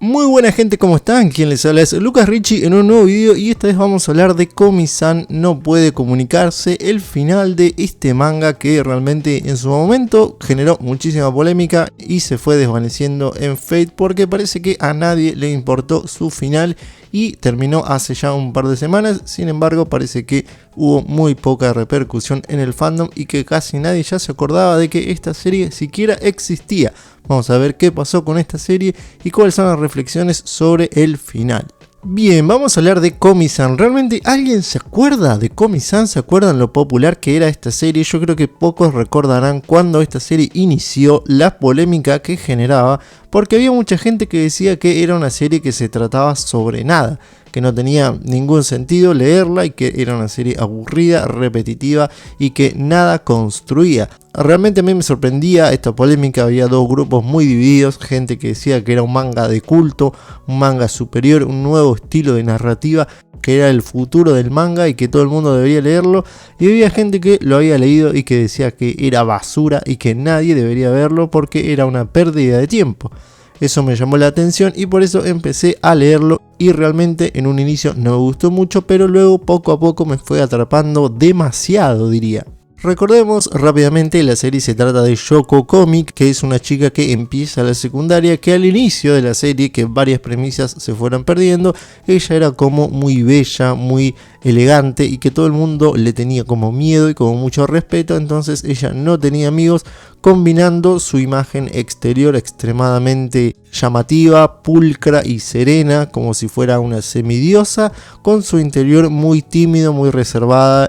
Muy buena gente, ¿cómo están? Quien les habla es Lucas Richie en un nuevo video y esta vez vamos a hablar de Komi-san no puede comunicarse, el final de este manga que realmente en su momento generó muchísima polémica y se fue desvaneciendo en Fate porque parece que a nadie le importó su final y terminó hace ya un par de semanas. Sin embargo, parece que hubo muy poca repercusión en el fandom y que casi nadie ya se acordaba de que esta serie siquiera existía. Vamos a ver qué pasó con esta serie y cuáles son las reflexiones sobre el final. Bien, vamos a hablar de Komi-san. ¿Realmente alguien se acuerda de Komi-san? ¿Se acuerdan lo popular que era esta serie? Yo creo que pocos recordarán cuando esta serie inició, la polémica que generaba, porque había mucha gente que decía que era una serie que se trataba sobre nada, que no tenía ningún sentido leerla y que era una serie aburrida, repetitiva y que nada construía. Realmente a mí me sorprendía esta polémica, había dos grupos muy divididos, gente que decía que era un manga de culto, un manga superior, un nuevo estilo de narrativa que era el futuro del manga y que todo el mundo debería leerlo, y había gente que lo había leído y que decía que era basura y que nadie debería verlo porque era una pérdida de tiempo. Eso me llamó la atención y por eso empecé a leerlo y realmente en un inicio no me gustó mucho, pero luego poco a poco me fue atrapando demasiado, diría. Recordemos rápidamente, la serie se trata de Yoko Komi, que es una chica que empieza la secundaria, que al inicio de la serie, que varias premisas se fueron perdiendo, ella era como muy bella, muy elegante y que todo el mundo le tenía como miedo y como mucho respeto, entonces ella no tenía amigos, combinando su imagen exterior extremadamente llamativa, pulcra y serena, como si fuera una semidiosa, con su interior muy tímido, muy reservada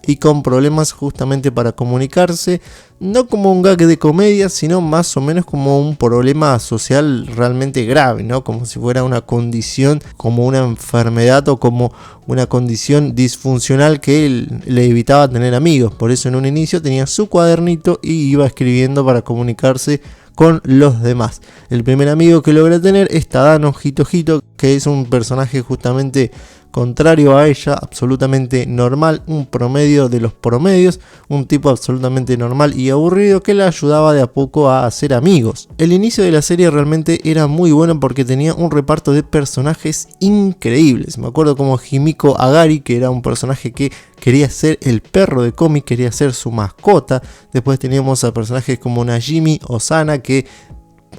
y con problemas justamente para comunicarse, no como un gag de comedia, sino más o menos como un problema social realmente grave, ¿no? Como si fuera una condición, como una enfermedad o como una condición disfuncional que él le evitaba tener amigos. Por eso en un inicio tenía su cuadernito y iba escribiendo para comunicarse con los demás. El primer amigo que logra tener es Tadano Hito Hito, que es un personaje justamente contrario a ella, absolutamente normal, un promedio de los promedios, un tipo absolutamente normal y aburrido que le ayudaba de a poco a hacer amigos. El inicio de la serie realmente era muy bueno porque tenía un reparto de personajes increíbles. Me acuerdo como Himiko Agari, que era un personaje que quería ser el perro de Komi, quería ser su mascota. Después teníamos a personajes como Najimi Osana, que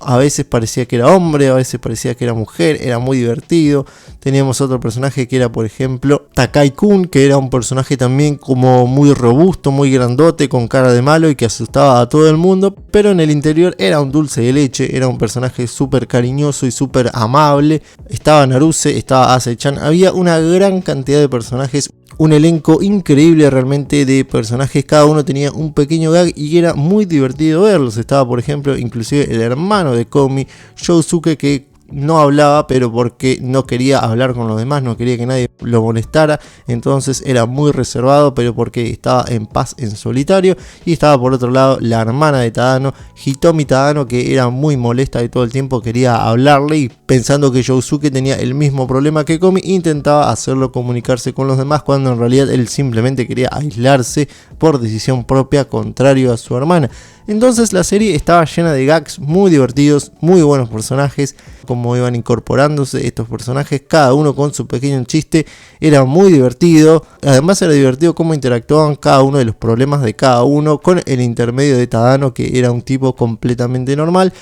a veces parecía que era hombre, a veces parecía que era mujer, era muy divertido. Teníamos otro personaje que era, por ejemplo, Takai-kun, que era un personaje también como muy robusto, muy grandote, con cara de malo y que asustaba a todo el mundo, pero en el interior era un dulce de leche, era un personaje súper cariñoso y súper amable. Estaba Naruse, estaba Ase-chan, había una gran cantidad de personajes, un elenco increíble realmente de personajes, cada uno tenía un pequeño gag y era muy divertido verlos. Estaba, por ejemplo, inclusive el hermano de Komi, Shousuke, que no hablaba, pero porque no quería hablar con los demás, no quería que nadie lo molestara, entonces era muy reservado, pero porque estaba en paz en solitario. Y estaba por otro lado la hermana de Tadano, Hitomi Tadano, que era muy molesta y todo el tiempo quería hablarle, y pensando que Shousuke tenía el mismo problema que Komi, intentaba hacerlo comunicarse con los demás, cuando en realidad él simplemente quería aislarse por decisión propia, contrario a su hermana. Entonces la serie estaba llena de gags muy divertidos, muy buenos personajes, como iban incorporándose estos personajes, cada uno con su pequeño chiste, era muy divertido. Además era divertido cómo interactuaban cada uno de los problemas de cada uno, con el intermedio de Tadano, que era un tipo completamente normal.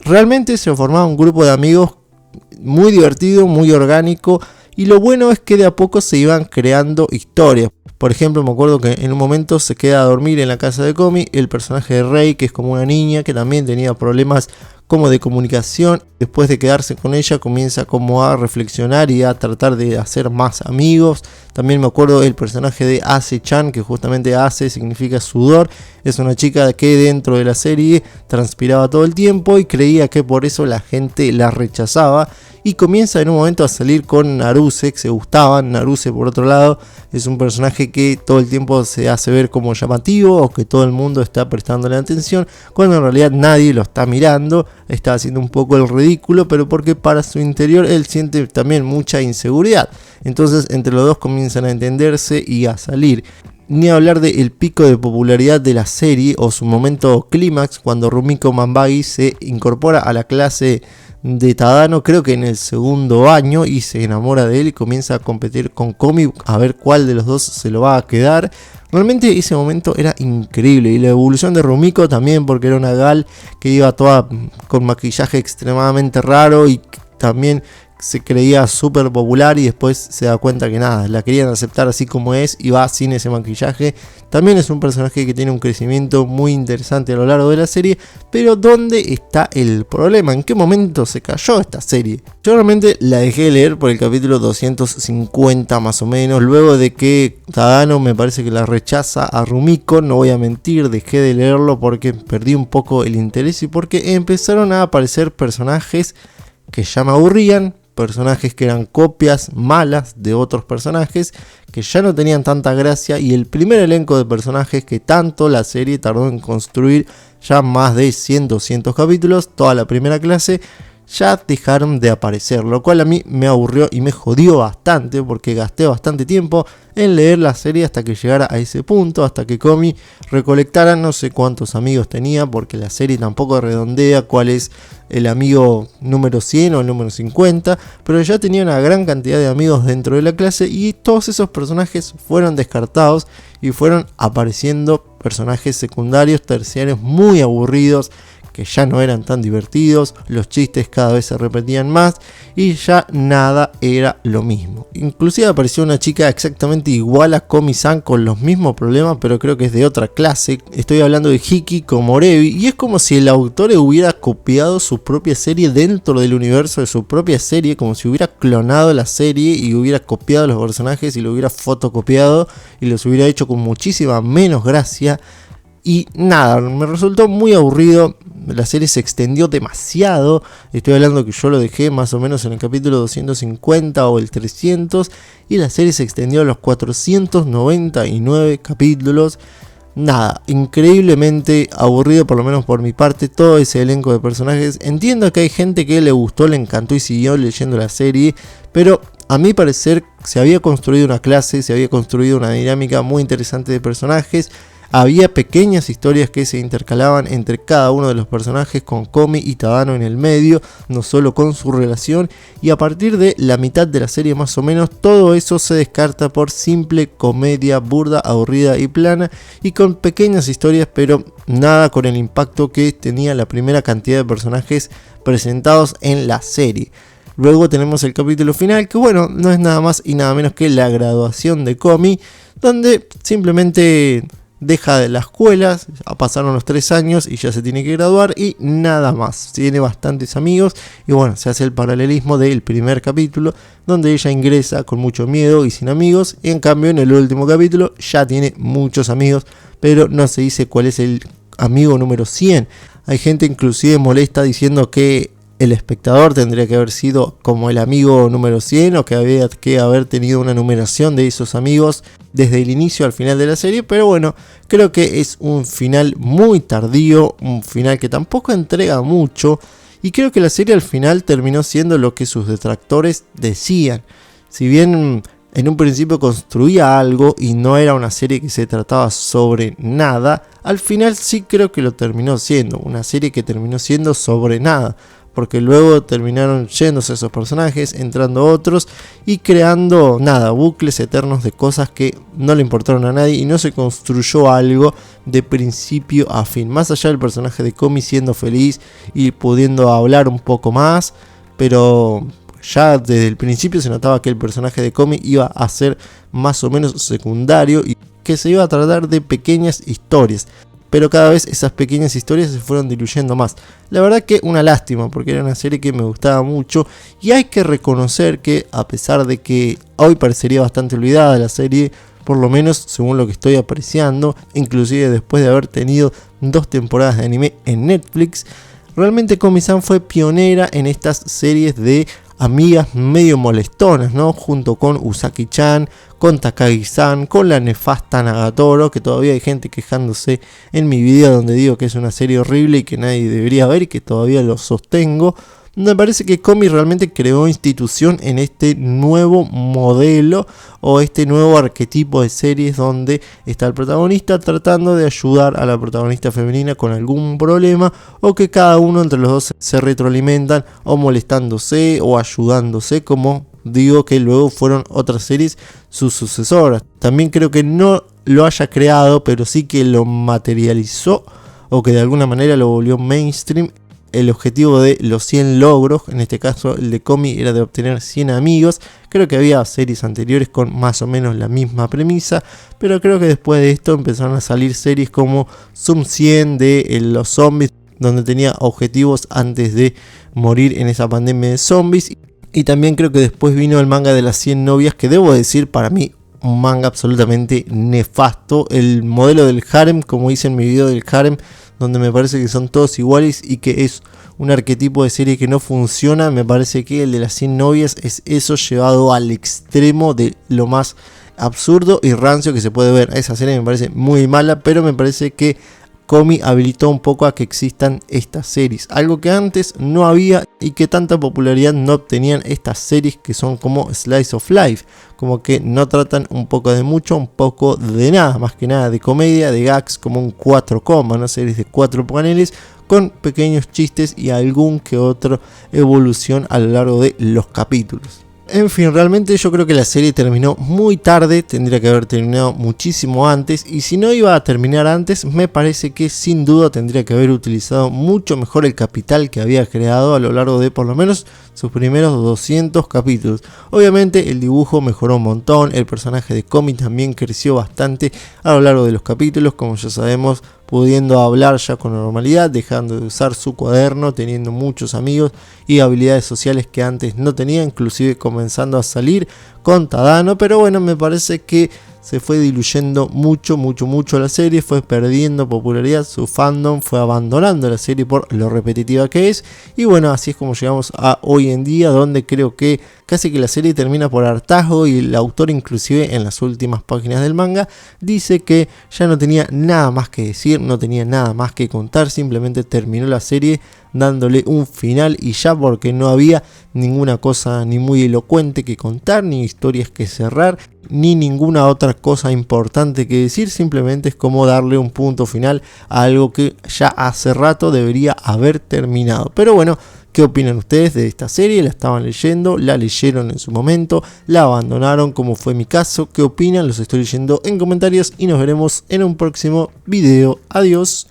Realmente se formaba un grupo de amigos muy divertido, muy orgánico, y lo bueno es que de a poco se iban creando historias. Por ejemplo, me acuerdo que en un momento se queda a dormir en la casa de Komi el personaje de Rei, que es como una niña que también tenía problemas como de comunicación. Después de quedarse con ella, comienza como a reflexionar y a tratar de hacer más amigos. También me acuerdo el personaje de Ase-chan, que justamente Ase significa sudor. Es una chica que dentro de la serie transpiraba todo el tiempo y creía que por eso la gente la rechazaba. Y comienza en un momento a salir con Naruse, que se gustaban. Naruse, por otro lado, es un personaje que todo el tiempo se hace ver como llamativo, o que todo el mundo está prestándole atención, cuando en realidad nadie lo está mirando. Está haciendo un poco el ridículo, pero porque para su interior él siente también mucha inseguridad. Entonces entre los dos comienzan a entenderse y a salir. Ni hablar del pico de popularidad de la serie o su momento clímax, cuando Rumiko Manbagi se incorpora a la clase de Tadano, creo que en el segundo año, y se enamora de él y comienza a competir con Komi a ver cuál de los dos se lo va a quedar. Realmente ese momento era increíble, y la evolución de Rumiko también, porque era una gal que iba toda con maquillaje extremadamente raro y también se creía súper popular, y después se da cuenta que nada, la querían aceptar así como es y va sin ese maquillaje. También es un personaje que tiene un crecimiento muy interesante a lo largo de la serie, pero ¿dónde está el problema? ¿En qué momento se cayó esta serie? Yo realmente la dejé de leer por el capítulo 250 más o menos, luego de que Tadano me parece que la rechaza a Rumiko. No voy a mentir, dejé de leerlo porque perdí un poco el interés y porque empezaron a aparecer personajes que ya me aburrían, personajes que eran copias malas de otros personajes que ya no tenían tanta gracia, y el primer elenco de personajes que tanto la serie tardó en construir, ya más de 100-200 capítulos, toda la primera clase, ya dejaron de aparecer, lo cual a mí me aburrió y me jodió bastante, porque gasté bastante tiempo en leer la serie hasta que llegara a ese punto, hasta que Komi recolectara, no sé cuántos amigos tenía, porque la serie tampoco redondea cuál es el amigo número 100 o el número 50, pero ya tenía una gran cantidad de amigos dentro de la clase, y todos esos personajes fueron descartados y fueron apareciendo personajes secundarios, terciarios, muy aburridos, que ya no eran tan divertidos, los chistes cada vez se repetían más y ya nada era lo mismo. Inclusive apareció una chica exactamente igual a Komi-san con los mismos problemas, pero creo que es de otra clase. Estoy hablando de Hiki Komorebi, y es como si el autor hubiera copiado su propia serie dentro del universo de su propia serie, como si hubiera clonado la serie y hubiera copiado los personajes y lo hubiera fotocopiado y los hubiera hecho con muchísima menos gracia. Y nada, me resultó muy aburrido, la serie se extendió demasiado. Estoy hablando que yo lo dejé más o menos en el capítulo 250 o el 300, y la serie se extendió a los 499 capítulos. Nada, increíblemente aburrido, por lo menos por mi parte, todo ese elenco de personajes. Entiendo que hay gente que le gustó, le encantó y siguió leyendo la serie, pero a mi parecer se había construido una clase, se había construido una dinámica muy interesante de personajes. Había pequeñas historias que se intercalaban entre cada uno de los personajes, con Komi y Tadano en el medio, no solo con su relación, y a partir de la mitad de la serie más o menos, todo eso se descarta por simple comedia burda, aburrida y plana, y con pequeñas historias, pero nada con el impacto que tenía la primera cantidad de personajes presentados en la serie. Luego tenemos el capítulo final, que bueno, no es nada más y nada menos que la graduación de Komi, donde simplemente deja de la escuela, pasaron los 3 años y ya se tiene que graduar y nada más. Tiene bastantes amigos y bueno, se hace el paralelismo del primer capítulo, donde ella ingresa con mucho miedo y sin amigos, y en cambio en el último capítulo ya tiene muchos amigos, pero no se dice cuál es el amigo número 100. Hay gente inclusive molesta diciendo que el espectador tendría que haber sido como el amigo número 100, o que había que haber tenido una numeración de esos amigos desde el inicio al final de la serie, pero bueno, creo que es un final muy tardío, un final que tampoco entrega mucho, y creo que la serie al final terminó siendo lo que sus detractores decían. Si bien en un principio construía algo y no era una serie que se trataba sobre nada, al final sí creo que lo terminó siendo, una serie que terminó siendo sobre nada, porque luego terminaron yéndose esos personajes, entrando otros y creando nada, bucles eternos de cosas que no le importaron a nadie, y no se construyó algo de principio a fin, más allá del personaje de Komi siendo feliz y pudiendo hablar un poco más, pero ya desde el principio se notaba que el personaje de Komi iba a ser más o menos secundario y que se iba a tratar de pequeñas historias. Pero cada vez esas pequeñas historias se fueron diluyendo más. La verdad que una lástima, porque era una serie que me gustaba mucho, y hay que reconocer que a pesar de que hoy parecería bastante olvidada la serie, por lo menos según lo que estoy apreciando, inclusive después de haber tenido 2 temporadas de anime en Netflix, realmente Komi-san fue pionera en estas series de amigas medio molestonas, ¿no? Junto con Usaki-chan, con Takagi-san, con la nefasta Nagatoro, que todavía hay gente quejándose en mi video donde digo que es una serie horrible y que nadie debería ver, y que todavía lo sostengo. Me parece que Komi realmente creó institución en este nuevo modelo o este nuevo arquetipo de series donde está el protagonista tratando de ayudar a la protagonista femenina con algún problema, o que cada uno entre los dos se retroalimentan o molestándose o ayudándose, como digo que luego fueron otras series sus sucesoras. También creo que no lo haya creado, pero sí que lo materializó o que de alguna manera lo volvió mainstream. El objetivo de los 100 logros, en este caso el de Komi, era de obtener 100 amigos. Creo que había series anteriores con más o menos la misma premisa, pero creo que después de esto empezaron a salir series como Zoom 100 de los zombies, donde tenía objetivos antes de morir en esa pandemia de zombies. Y también creo que después vino el manga de las 100 novias, que debo decir, para mí un manga absolutamente nefasto. El modelo del harem, como hice en mi video del harem, donde me parece que son todos iguales y que es un arquetipo de serie que no funciona. Me parece que el de las 100 novias es eso llevado al extremo de lo más absurdo y rancio que se puede ver. Esa serie me parece muy mala, pero me parece que Komi habilitó un poco a que existan estas series, algo que antes no había y que tanta popularidad no obtenían estas series que son como Slice of Life, como que no tratan un poco de mucho, un poco de nada, más que nada de comedia, de gags, como un 4 coma, ¿no? Series de 4 paneles con pequeños chistes y algún que otro evolución a lo largo de los capítulos. En fin, realmente yo creo que la serie terminó muy tarde, tendría que haber terminado muchísimo antes, y si no iba a terminar antes, me parece que sin duda tendría que haber utilizado mucho mejor el capital que había creado a lo largo de por lo menos sus primeros 200 capítulos. Obviamente el dibujo mejoró un montón, el personaje de Komi también creció bastante a lo largo de los capítulos, como ya sabemos, pudiendo hablar ya con normalidad, dejando de usar su cuaderno, teniendo muchos amigos y habilidades sociales que antes no tenía, inclusive comenzando a salir con Tadano. Pero bueno, me parece que se fue diluyendo mucho la serie, fue perdiendo popularidad, su fandom fue abandonando la serie por lo repetitiva que es, y bueno, así es como llegamos a hoy en día, donde creo que casi que la serie termina por hartazgo, y el autor inclusive en las últimas páginas del manga dice que ya no tenía nada más que decir, no tenía nada más que contar, simplemente terminó la serie dándole un final y ya, porque no había ninguna cosa ni muy elocuente que contar, ni historias que cerrar, ni ninguna otra cosa importante que decir. Simplemente es como darle un punto final a algo que ya hace rato debería haber terminado. Pero bueno, ¿qué opinan ustedes de esta serie? ¿La estaban leyendo? ¿La leyeron en su momento? ¿La abandonaron, como fue mi caso? ¿Qué opinan? Los estoy leyendo en comentarios y nos veremos en un próximo video. Adiós.